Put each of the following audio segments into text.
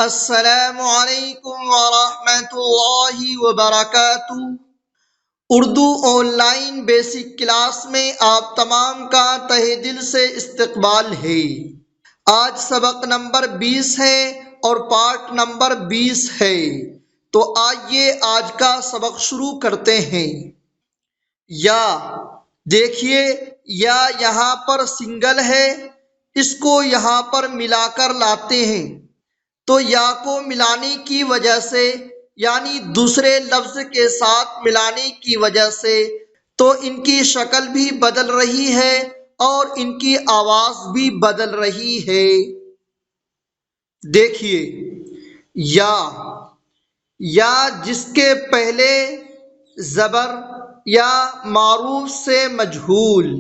السلام علیکم ورحمۃ اللہ وبرکاتہ۔ Urdu on line basic class میں آپ تمام کا تہہ دل سے استقبال ہے۔ آج سبق نمبر 20 ہے اور پارٹ نمبر 20 ہے، تو آئیے آج کا سبق شروع کرتے ہیں۔ یا دیکھیے، یا یہاں پر سنگل ہے، اس کو یہاں پر ملا کر لاتے ہیں تو یا کو ملانے کی وجہ سے، یعنی دوسرے لفظ کے ساتھ ملانے کی وجہ سے، تو ان کی شکل بھی بدل رہی ہے اور ان کی آواز بھی بدل رہی ہے۔ دیکھیے، یا جس کے پہلے زبر یا معروف سے مجہول،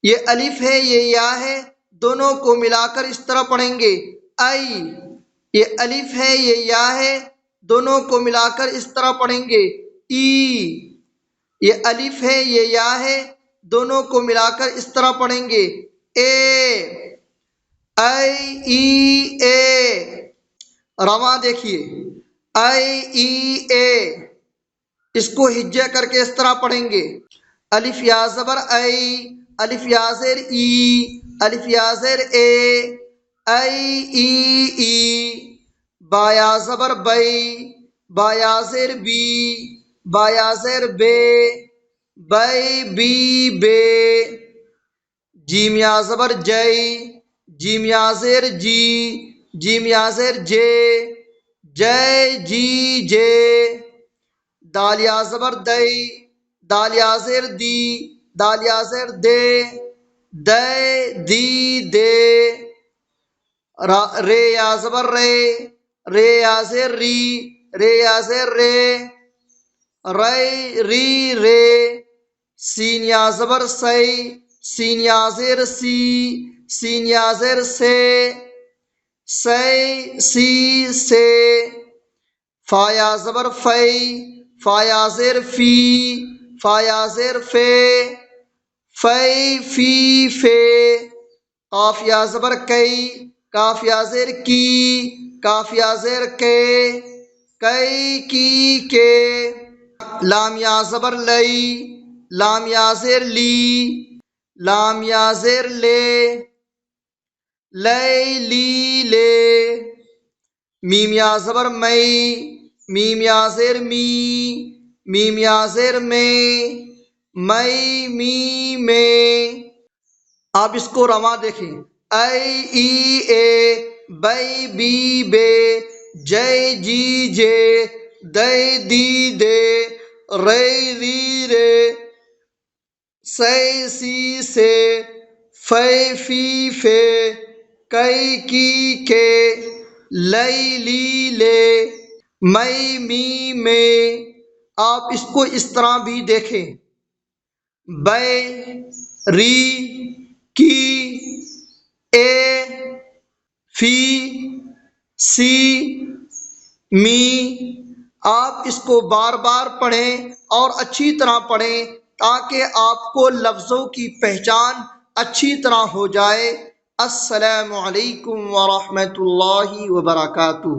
یہ الف ہے، یہ یا ہے، دونوں کو ملا کر اس طرح پڑھیں گے ای۔ یہ الف ہے، یہ یا ہے، دونوں کو ملا کر اس طرح پڑھیں گے ای۔ یہ الف ہے، یہ یا ہے، دونوں کو ملا کر اس طرح پڑھیں گے اے ای اے۔ رواں دیکھیے ای اے، اس کو ہجے کر کے اس طرح پڑھیں گے الف یا زبر ای، الف یا زیر ای، الف یا زیر اے، ای با یا زبر بئی، با یا زیر بی، با یا زیر بے، بی بے۔ جیم یا زبر جئی، جیم یا زیر جی، جیم یا زیر جے، جی جے۔ دال یا زبر دئی، دال یا زیر دی، دال یا زیر دے، دی دے۔ رے یا زبر رے، رے یا زیر ری، رے یا زیر رے، ری رے۔ سین یا زبر سی، سین یا زیر سی، سین یا زیر سے، سی سے۔ فا یا زبر فی، فا یا زیر فی، فا یا زیر فے، فی فے۔ قاف یا زبر کئی، کاف یا زیر کی، کاف یا زیر کے، کی کے۔ لام یا زبر لئی، لام یا زیر لی، لام یا زیر لے، لی لے۔ میم یا زبر مئی، میم یا زیر می، میم یا زیر میں، می میں۔ آپ اس کو رواں دیکھیں ای اے، بئی بی بے، جے جی جے، دی دے، ری رے، سی سے، فی فے، کی کے، لی لے، می میں۔ آپ اس کو اس طرح بھی دیکھیں بے، ری، کی، اے، فی، سی، می۔ آپ اس کو بار بار پڑھیں اور اچھی طرح پڑھیں تاکہ آپ کو لفظوں کی پہچان اچھی طرح ہو جائے۔ السلام علیکم ورحمۃ اللہ وبرکاتہ۔